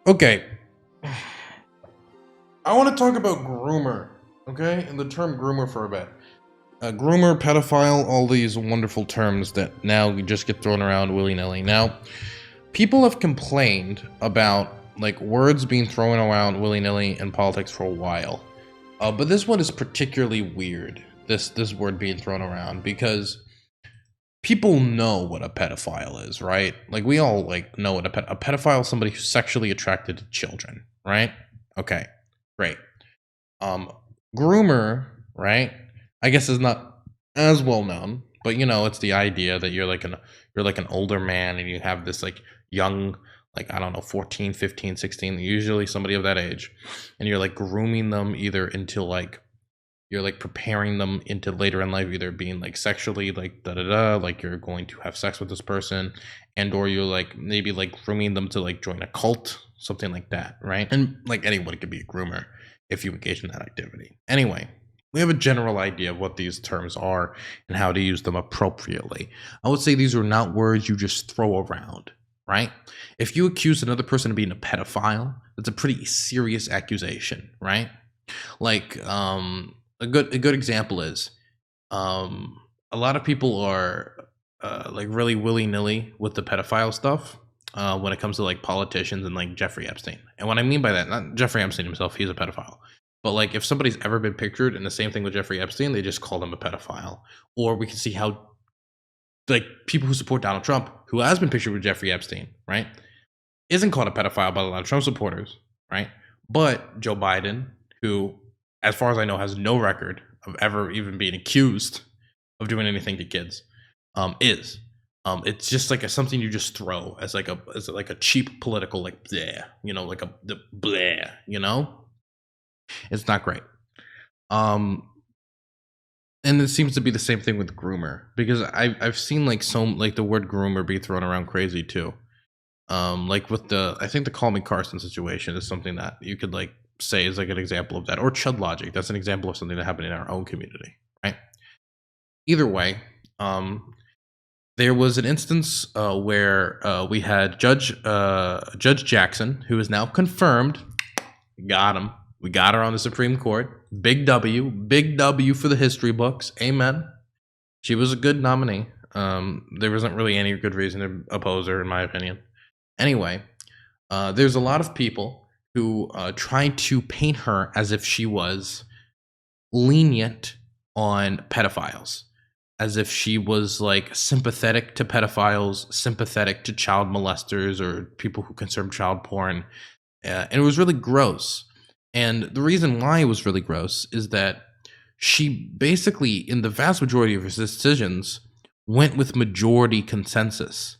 Okay. I want to talk about groomer, okay? And the term groomer for a bit. Groomer, pedophile, all these wonderful terms that now just get thrown around willy-nilly. Now, people have complained about like words being thrown around willy-nilly in politics for a while. But this one is particularly weird, this word being thrown around, because people know what a pedophile is, right? Like we all like know what a pedophile is somebody who's sexually attracted to children, right? Okay, great. Um, Groomer, right? I guess is not as well known, but you know, it's the idea that you're like an older man and you have this like young, like I don't know, 14, 15, 16, usually somebody of that age, and you're like grooming them either into like you're like preparing them into later in life, either being like sexually like da da da, like you're going to have sex with this person, and or you're like maybe like grooming them to like join a cult, something like that, right? And like anyone could be a groomer if you engage in that activity. Anyway, we have a general idea of what these terms are and how to use them appropriately. I would say these are not words you just throw around, right? If you accuse another person of being a pedophile, that's a pretty serious accusation, right? Like, a good example is, a lot of people are like really willy nilly with the pedophile stuff when it comes to like politicians and like Jeffrey Epstein. And what I mean by that, not Jeffrey Epstein himself, he's a pedophile. But like if somebody's ever been pictured in the same thing with Jeffrey Epstein, they just call them a pedophile. Or we can see how like people who support Donald Trump, who has been pictured with Jeffrey Epstein, right, isn't called a pedophile by a lot of Trump supporters, right? But Joe Biden, who, as far as I know, has no record of ever even being accused of doing anything to kids, is. It's just like something you just throw as like a cheap political like bleh, you know, like the bleh, you know. It's not great. Um, and it seems to be the same thing with groomer, because I've seen like like the word groomer be thrown around crazy too. Like with I think the Call Me Carson situation is something that you could like say is like an example of that, or Chud Logic. That's an example of something that happened in our own community, right? Either way, there was an instance where we had Judge Jackson, who is now confirmed. Got him. We got her on the Supreme Court. Big W for the history books. Amen. She was a good nominee. There wasn't really any good reason to oppose her, in my opinion. Anyway, there's a lot of people who tried to paint her as if she was lenient on pedophiles, as if she was like sympathetic to pedophiles, sympathetic to child molesters or people who consume child porn. And it was really gross. And the reason why it was really gross is that she basically, in the vast majority of her decisions, went with majority consensus.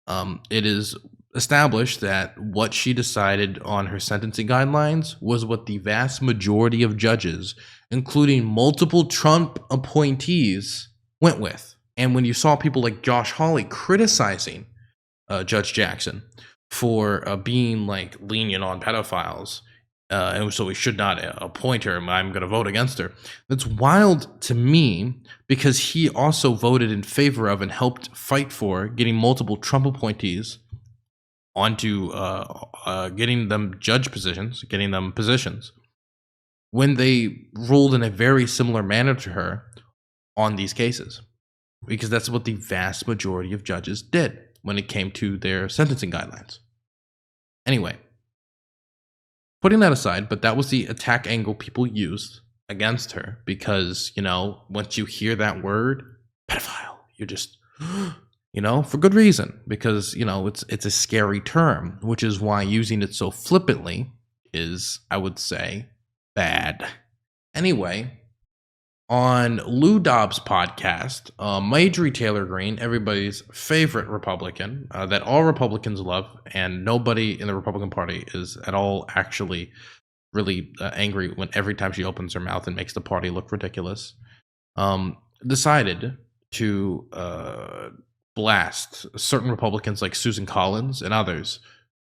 It is established that what she decided on her sentencing guidelines was what the vast majority of judges, including multiple Trump appointees, went with. And when you saw people like Josh Hawley criticizing Judge Jackson for being like lenient on pedophiles, and so we should not appoint her, I'm going to vote against her. That's wild to me, because he also voted in favor of and helped fight for getting multiple Trump appointees onto getting them judge positions, getting them positions, when they ruled in a very similar manner to her on these cases, because that's what the vast majority of judges did when it came to their sentencing guidelines. Anyway, putting that aside, but that was the attack angle people used against her, because, you know, once you hear that word, pedophile, you're just, you know, for good reason, because, you know, it's a scary term, which is why using it so flippantly is, I would say, bad. Anyway, on Lou Dobbs' podcast, Marjorie Taylor Greene, everybody's favorite Republican, that all Republicans love, and nobody in the Republican Party is at all actually really angry when every time she opens her mouth and makes the party look ridiculous, decided to blast certain Republicans like Susan Collins and others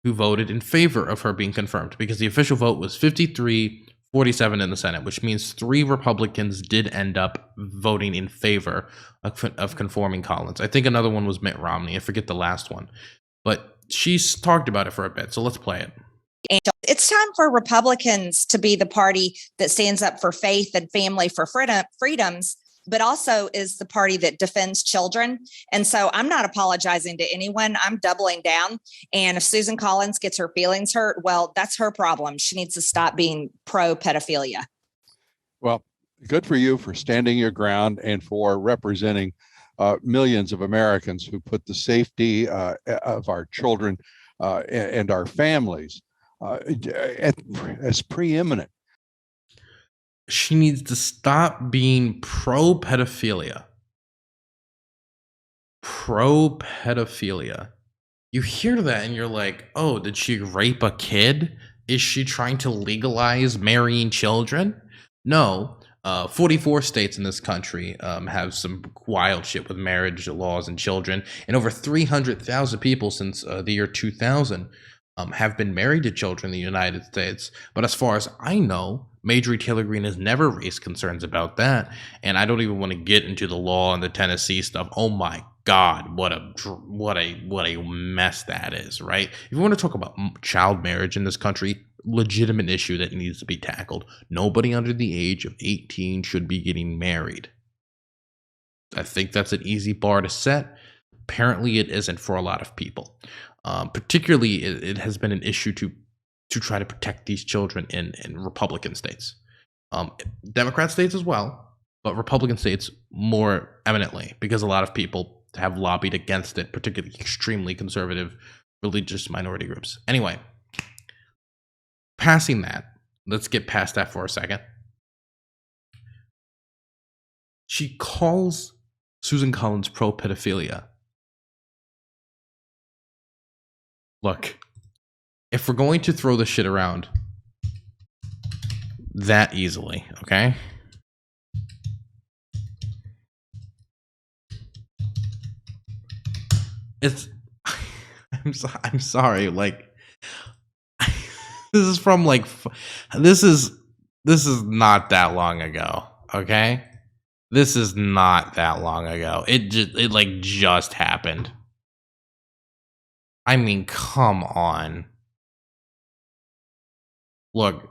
who voted in favor of her being confirmed, because the official vote was 53-47 in the Senate, which means 3 Republicans did end up voting in favor of conforming Collins. I think another one was Mitt Romney. I forget the last one. But she's talked about it for a bit, so let's play it. And it's time for Republicans to be the party that stands up for faith and family for freedoms, but also is the party that defends children. And so I'm not apologizing to anyone. I'm doubling down. And if Susan Collins gets her feelings hurt, well, that's her problem. She needs to stop being pro pedophilia. Well, good for you for standing your ground and for representing millions of Americans who put the safety of our children and our families as preeminent. She needs to stop being pro pedophilia. Pro pedophilia. You hear that and you're like, oh, did she rape a kid? Is she trying to legalize marrying children? No. 44 states in this country have some wild shit with marriage laws and children, and over 300,000 people since the year 2000 have been married to children in the United States. But as far as I know, Marjorie Taylor Greene has never raised concerns about that, and I don't even want to get into the law and the Tennessee stuff. Oh my God, what a mess that is, right? If you want to talk about child marriage in this country, legitimate issue that needs to be tackled. Nobody under the age of 18 should be getting married. I think that's an easy bar to set. Apparently, it isn't for a lot of people. Particularly, it has been an issue to try to protect these children in Republican states. Democrat states as well, but Republican states more eminently, because a lot of people have lobbied against it, particularly extremely conservative religious minority groups. Anyway, passing that, let's get past that for a second. She calls Susan Collins pro-pedophilia. Look, if we're going to throw this shit around that easily, okay? It's I'm sorry, like this is from like this is not that long ago, okay? This is not that long ago. It just happened. I mean, come on. Look,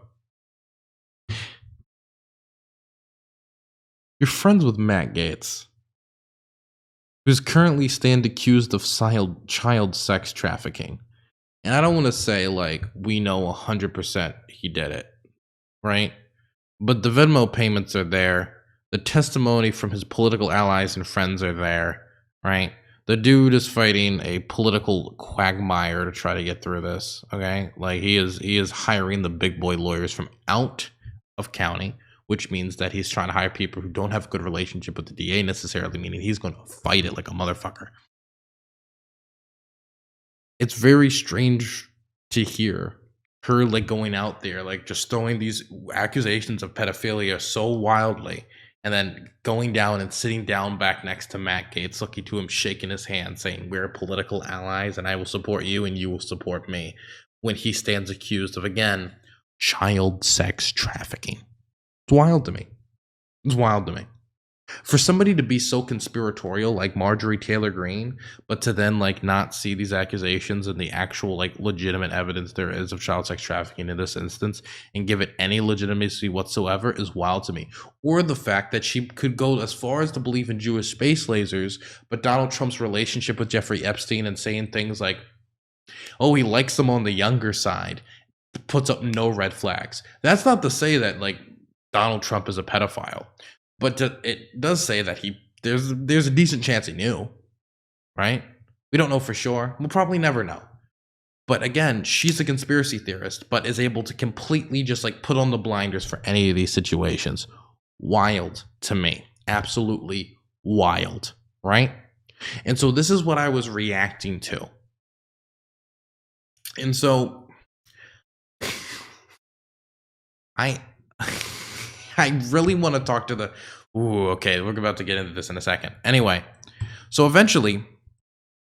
you're friends with Matt Gaetz, who's currently stand accused of child sex trafficking. And I don't want to say, like, we know 100% he did it, right? But the Venmo payments are there. The testimony from his political allies and friends are there, right? The dude is fighting a political quagmire to try to get through this, okay? Like, he is hiring the big boy lawyers from out of county, which means that he's trying to hire people who don't have a good relationship with the DA necessarily, meaning he's going to fight it like a motherfucker. It's very strange to hear her like going out there, like just throwing these accusations of pedophilia so wildly, and then going down and sitting down back next to Matt Gaetz, looking to him, shaking his hand, saying, we're political allies and I will support you and you will support me, when he stands accused of, again, child sex trafficking. It's wild to me. It's wild to me. For somebody to be so conspiratorial like Marjorie Taylor Greene, but to then like not see these accusations and the actual like legitimate evidence there is of child sex trafficking in this instance and give it any legitimacy whatsoever is wild to me. Or the fact that she could go as far as to believe in Jewish space lasers, but Donald Trump's relationship with Jeffrey Epstein and saying things like, oh, he likes them on the younger side, puts up no red flags. That's not to say that like Donald Trump is a pedophile. But it does say that there's a decent chance he knew, right? We don't know for sure. We'll probably never know. But again, she's a conspiracy theorist, but is able to completely just like put on the blinders for any of these situations. Wild to me. Absolutely wild, right? And so this is what I was reacting to. And so I really want to talk to okay, we're about to get into this in a second. Anyway, so eventually,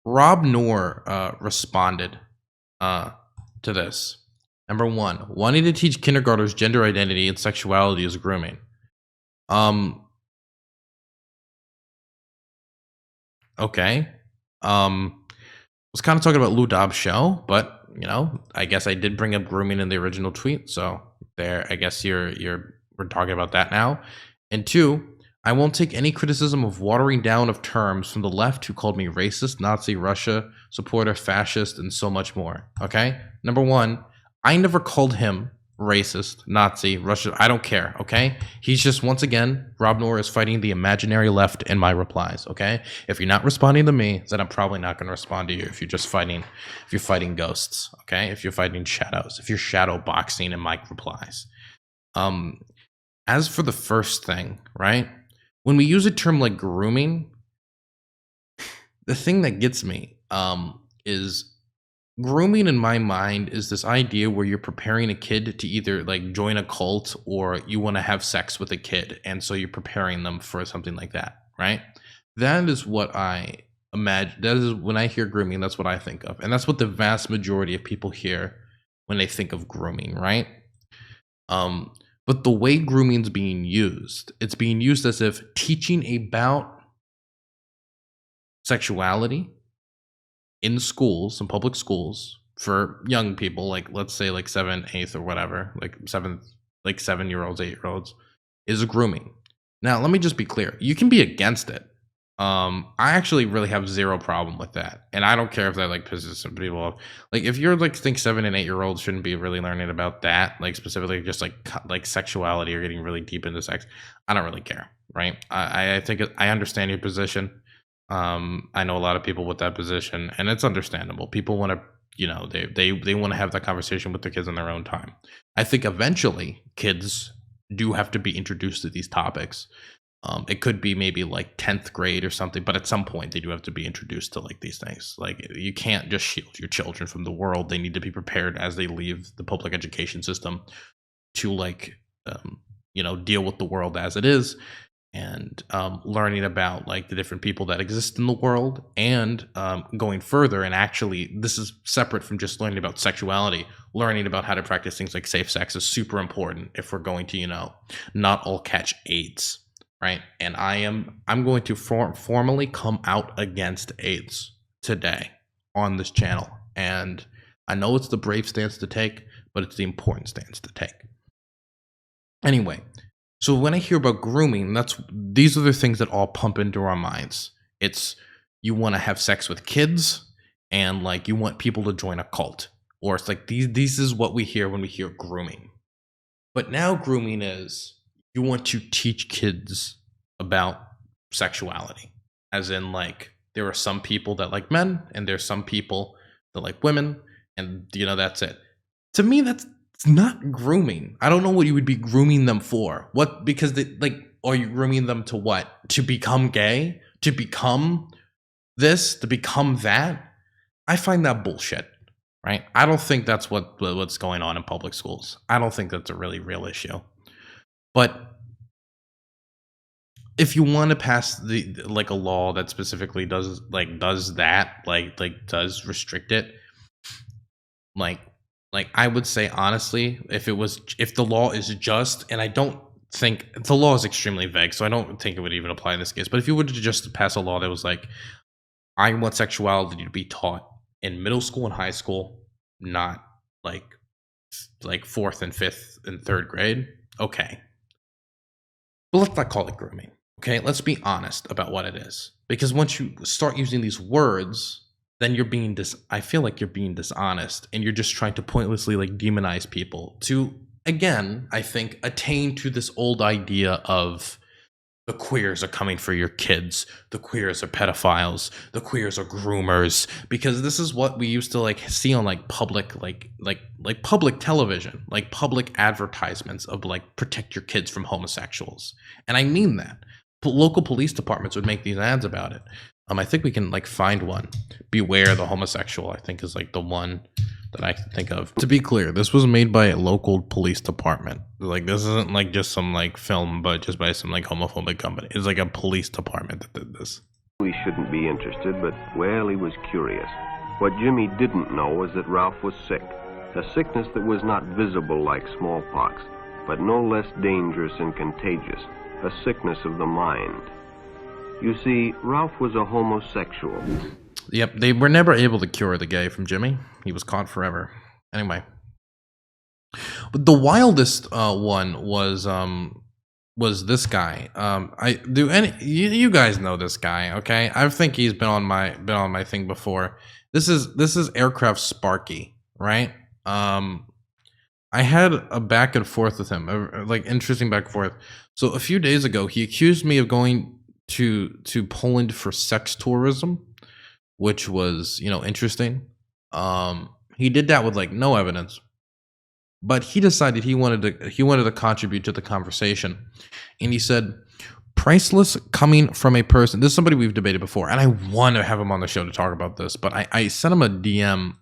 Rob Noerr responded to this. Number one, wanting to teach kindergartners gender identity and sexuality is grooming. Okay. was kind of talking about Lou Dobbs' show, but you know, I guess I did bring up grooming in the original tweet, so there. I guess we're talking about that now. And two, I won't take any criticism of watering down of terms from the left who called me racist, Nazi, Russia supporter, fascist, and so much more. Okay, number one, I never called him racist, Nazi, Russia. I don't care. Okay, he's just, once again, Rob Noerr is fighting the imaginary left in my replies. Okay, if you're not responding to me, then I'm probably not going to respond to you. If you're fighting ghosts. Okay, if you're fighting shadows, if you're shadow boxing in my replies. As for the first thing, right? When we use a term like grooming, the thing that gets me is grooming in my mind is this idea where you're preparing a kid to either like join a cult or you want to have sex with a kid. And so you're preparing them for something like that, right? That is what I imagine. That is when I hear grooming, that's what I think of. And that's what the vast majority of people hear when they think of grooming, right? But the way grooming is being used, it's being used as if teaching about sexuality in schools, in public schools, for young people, like let's say like 7th, 8th, or whatever, like 7-year-olds, 8-year-olds, is grooming. Now, let me just be clear. You can be against it. I actually really have zero problem with that. And I don't care if that like pisses some people off. Like if you're like think 7 and 8-year-olds shouldn't be really learning about that, like specifically just like sexuality or getting really deep into sex, I don't really care, right? I think I understand your position. I know a lot of people with that position, and it's understandable. People want to, you know, they want to have that conversation with their kids on their own time. I think eventually kids do have to be introduced to these topics. It could be maybe like 10th grade or something, but at some point they do have to be introduced to like these things. Like you can't just shield your children from the world. They need to be prepared as they leave the public education system to like, you know, deal with the world as it is, and learning about like the different people that exist in the world, and going further. And actually, this is separate from just learning about sexuality. Learning about how to practice things like safe sex is super important if we're going to, you know, not all catch AIDS. Right. And I'm going to formally come out against AIDS today on this channel. And I know it's the brave stance to take, but it's the important stance to take. Anyway, so when I hear about grooming, these are the things that all pump into our minds. It's you want to have sex with kids, and like you want people to join a cult. Or it's like these is what we hear when we hear grooming. But now grooming is you want to teach kids about sexuality, as in like there are some people that like men and there's some people that like women, and you know, that's it. To me, that's not grooming. I don't know what you would be grooming them for. What? Because are you grooming them to what? To become gay? To become this? To become that? I find that bullshit. Right? I don't think that's what's going on in public schools. I don't think that's a really real issue. But if you want to pass like a law that specifically does that, does restrict it, like I would say honestly, if the law is just, and I don't think the law is extremely vague, so I don't think it would even apply in this case. But if you were to just pass a law that was like, I want sexuality to be taught in middle school and high school, not like 4th and 5th and 3rd grade, okay. But let's not call it grooming. Okay, let's be honest about what it is. Because once you start using these words, then you're being I feel like you're being dishonest, and you're just trying to pointlessly like demonize people to, again, I think, attain to this old idea of the queers are coming for your kids, the queers are pedophiles, the queers are groomers, because this is what we used to like see on like public like public television, like public advertisements of like protect your kids from homosexuals. And I mean that. Local police departments would make these ads about it. I think we can like find one. Beware the homosexual, I think, is like the one that I can think of. To be clear, this was made by a local police department. Like this isn't like just some like film, but just by some like homophobic company. It's like a police department that did this. We shouldn't be interested, but well, he was curious. What Jimmy didn't know was that Ralph was sick. A sickness that was not visible like smallpox, but no less dangerous and contagious. A sickness of the mind. You see, Ralph was a homosexual. Yep, they were never able to cure the gay from Jimmy. He was caught forever. Anyway, but the wildest one was this guy. You guys know this guy, okay? I think he's been on my thing before. This is Aircraft Sparky, right? I had a back and forth with him, like interesting back and forth. So a few days ago, he accused me of going to Poland for sex tourism, which was, interesting. He did that with like no evidence, but he decided he wanted to contribute to the conversation, and he said, "Priceless coming from a person." This is somebody we've debated before, and I want to have him on the show to talk about this, but I sent him a DM.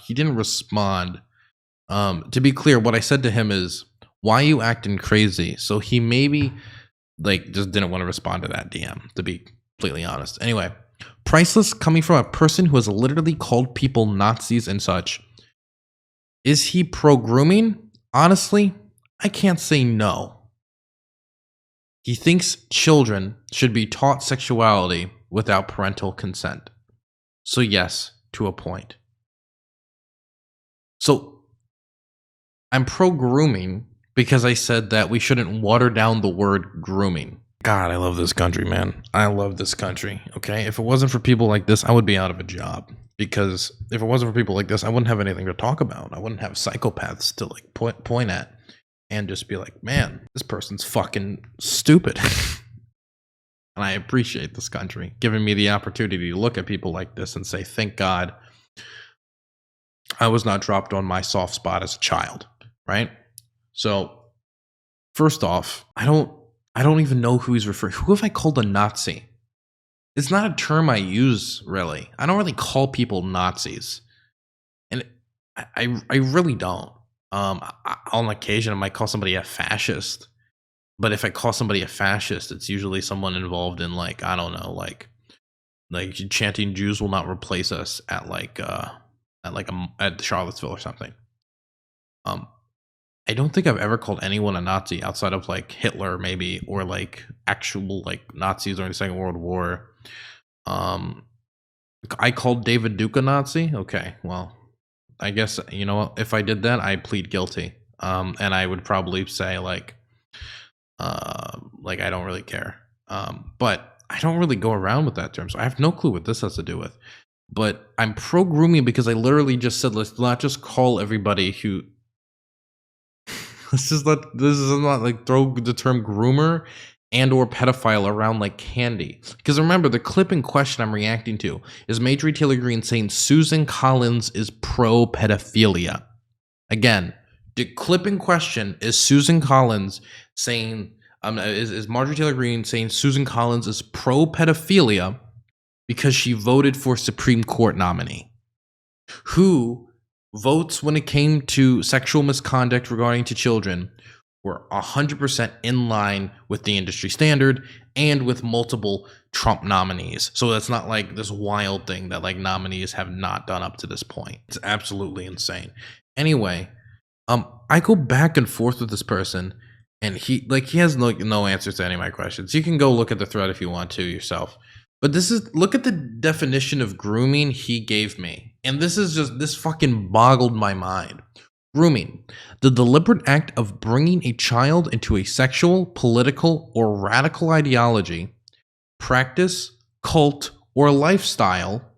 He didn't respond. To be clear, what I said to him is, "Why you acting crazy?" So he maybe like just didn't want to respond to that DM, to be completely honest. Anyway, priceless coming from a person who has literally called people Nazis and such. Is he pro-grooming? Honestly, I can't say no. He thinks children should be taught sexuality without parental consent. So yes, to a point. So I'm pro-grooming because I said that we shouldn't water down the word grooming. God, I love this country, man. I love this country, okay? If it wasn't for people like this, I would be out of a job. Because if it wasn't for people like this, I wouldn't have anything to talk about. I wouldn't have psychopaths to like point at and just be like, man, this person's fucking stupid. And I appreciate this country giving me the opportunity to look at people like this and say, thank God I was not dropped on my soft spot as a child, right? So, first off, I don't even know who he's referring. Who have I called a Nazi? It's not a term I use, really. I don't really call people Nazis, and I really don't. On occasion, I might call somebody a fascist, but if I call somebody a fascist, it's usually someone involved in like, I don't know, like chanting "Jews will not replace us" at Charlottesville or something. I don't think I've ever called anyone a Nazi outside of like Hitler, maybe, or like actual like Nazis during the Second World War. I called David Duke a Nazi. Okay, well, I guess if I did that, I plead guilty. And I would probably say like I don't really care. But I don't really go around with that term, so I have no clue what this has to do with. But I'm pro-grooming because I literally just said let's not just call everybody who. This is not like throw the term groomer and or pedophile around like candy. Because remember, the clip in question I'm reacting to is Marjorie Taylor Greene saying Susan Collins is pro-pedophilia. Again, the clip in question is Susan Collins saying, is Marjorie Taylor Greene saying Susan Collins is pro-pedophilia because she voted for Supreme Court nominee. Who votes when it came to sexual misconduct regarding to children were 100% in line with the industry standard and with multiple Trump nominees. So that's not like this wild thing that like nominees have not done up to this point. It's absolutely insane. Anyway, I go back and forth with this person, and he has no answers to any of my questions. You can go look at the thread if you want to yourself. But look at the definition of grooming he gave me. And this fucking boggled my mind. Grooming, the deliberate act of bringing a child into a sexual, political, or radical ideology, practice, cult, or lifestyle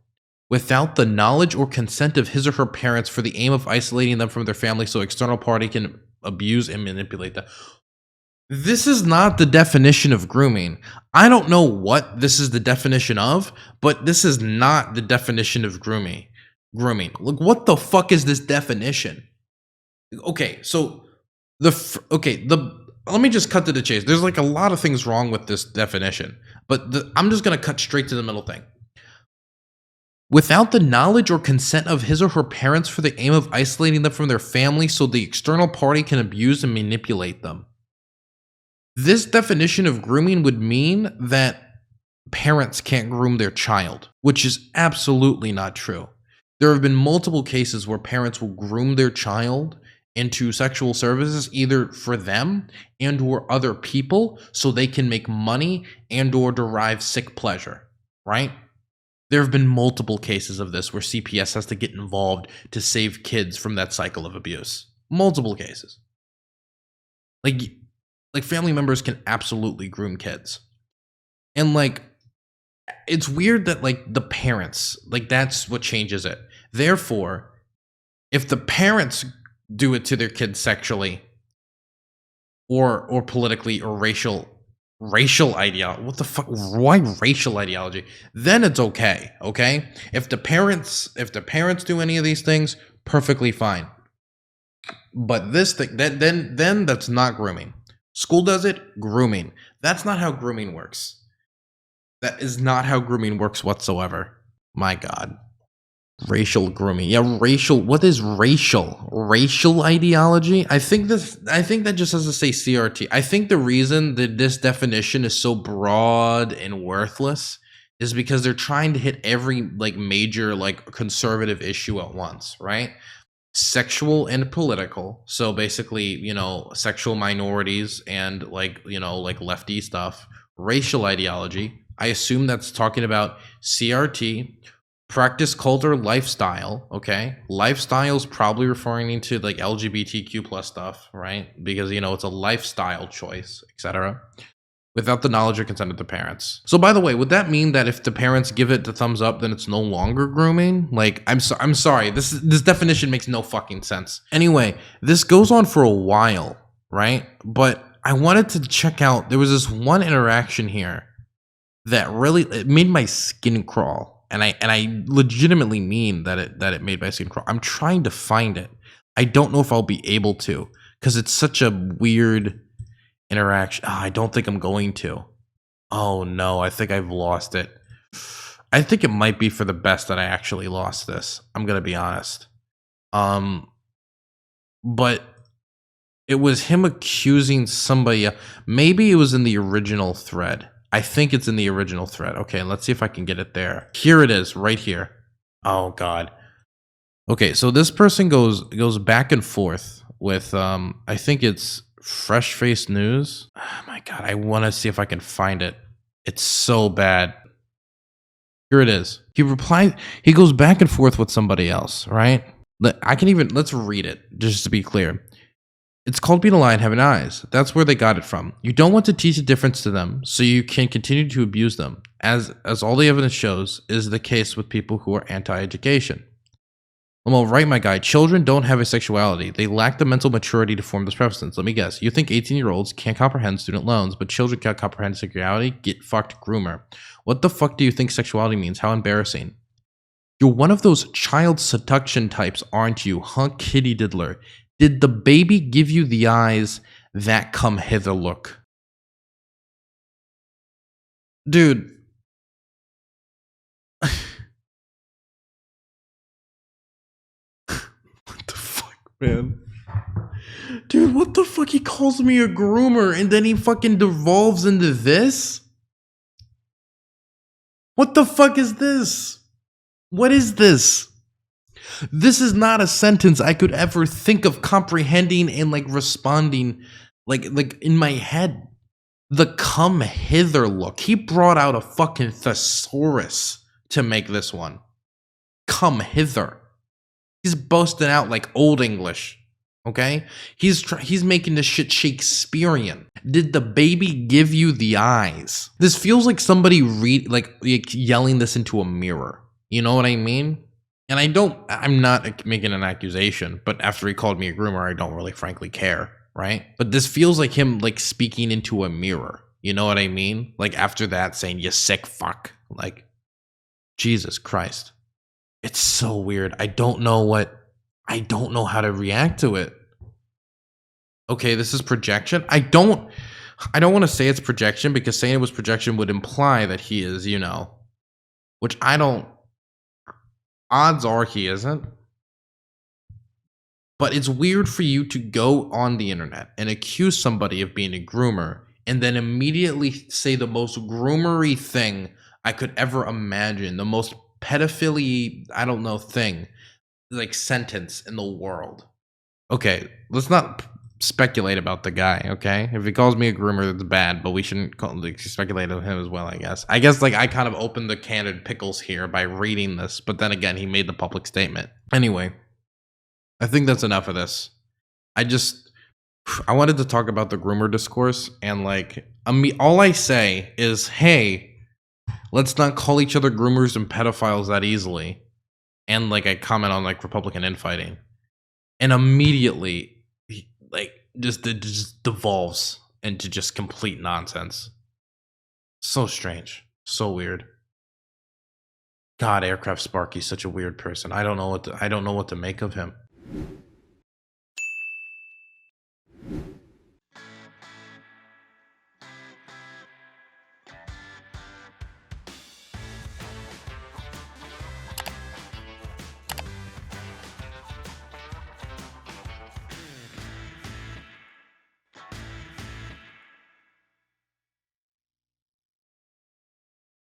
without the knowledge or consent of his or her parents for the aim of isolating them from their family so external party can abuse and manipulate them. This is not the definition of grooming. I don't know what this is the definition of, but this is not the definition of grooming. Look, what the fuck is this definition? Okay, so let me just cut to the chase. There's like a lot of things wrong with this definition, but I'm just gonna cut straight to the middle thing. Without the knowledge or consent of his or her parents for the aim of isolating them from their family so the external party can abuse and manipulate them. This definition of grooming would mean that parents can't groom their child, which is absolutely not true. There have been multiple cases where parents will groom their child into sexual services, either for them and or other people, so they can make money and or derive sick pleasure, right? There have been multiple cases of this where CPS has to get involved to save kids from that cycle of abuse. Multiple cases. Like family members can absolutely groom kids. And like, it's weird that like the parents, like that's what changes it. Therefore, if the parents do it to their kids sexually or politically or racial ideology, what the fuck, why racial ideology? Then it's okay, okay? If the parents do any of these things, perfectly fine. But this thing, then that's not grooming. School does it, grooming. That's not how grooming works. That is not how grooming works whatsoever. My God. Racial grooming. Yeah, racial. What is racial? Racial ideology? I think that just has to say CRT. I think the reason that this definition is so broad and worthless is because they're trying to hit every like major like conservative issue at once, right? Sexual and political. So basically, sexual minorities and like lefty stuff. Racial ideology. I assume that's talking about CRT, practice, culture, lifestyle. Okay, lifestyle is probably referring to like LGBTQ plus stuff, right? Because it's a lifestyle choice, etc. Without the knowledge or consent of the parents. So by the way, would that mean that if the parents give it the thumbs up, then it's no longer grooming? Like, I'm sorry, this definition makes no fucking sense. Anyway, this goes on for a while, right? But I wanted to check out. There was this one interaction here that really it made my skin crawl, and I legitimately mean that it made my skin crawl. I'm trying to find it. I don't know if I'll be able to because it's such a weird interaction. I don't think I'm going to. Oh no, I think I've lost it. I think it might be for the best that I actually lost this. I'm gonna be honest. But it was him accusing somebody. Maybe it was in the original thread. I think it's in the original thread. Okay, let's see if I can get it there. Here it is, right here. Oh God. Okay, so this person goes back and forth with I think it's Fresh Face News. Oh my God, I want to see if I can find it. It's so bad. Here it is. He goes back and forth with somebody else, right? Let's read it just to be clear. It's called being a lion having eyes. That's where they got it from. You don't want to teach a difference to them, so you can continue to abuse them, as all the evidence shows is the case with people who are anti-education. Well, right, my guy. Children don't have a sexuality. They lack the mental maturity to form this preference. Let me guess. You think 18-year-olds can't comprehend student loans, but children can't comprehend sexuality? Get fucked, groomer. What the fuck do you think sexuality means? How embarrassing. You're one of those child seduction types, aren't you, huh, kitty diddler? Did the baby give you the eyes? That come hither look. Dude. What the fuck, man? Dude, what the fuck? He calls me a groomer and then he fucking devolves into this? What the fuck is this? What is this? This is not a sentence I could ever think of comprehending and like responding like in my head. The come hither look. He brought out a fucking thesaurus to make this one. Come hither. He's boasting out like old English. Okay? He's making this shit Shakespearean. Did the baby give you the eyes? This feels like somebody yelling this into a mirror. You know what I mean? And I'm not making an accusation, but after he called me a groomer, I don't really frankly care, right? But this feels like him like speaking into a mirror. You know what I mean? Like after that saying, you sick fuck. Like, Jesus Christ. It's so weird. I don't know how to react to it. Okay, this is projection. I don't want to say it's projection because saying it was projection would imply that he is, which I don't. Odds are he isn't. But it's weird for you to go on the internet and accuse somebody of being a groomer and then immediately say the most groomery thing I could ever imagine, the most pedophilia, I don't know, thing, like sentence in the world. Okay, let's not speculate about the guy, okay? If he calls me a groomer, that's bad, but we shouldn't speculate on him as well, I guess. I guess, like, I kind of opened the can of pickles here by reading this, but then again, he made the public statement. Anyway, I think that's enough of this. I wanted to talk about the groomer discourse, and, like, all I say is, hey, let's not call each other groomers and pedophiles that easily. And, like, I comment on, like, Republican infighting. And immediately, like, it just devolves into just complete nonsense. So strange. So weird. God, Aircraft Sparky's such a weird person. I don't know what to make of him.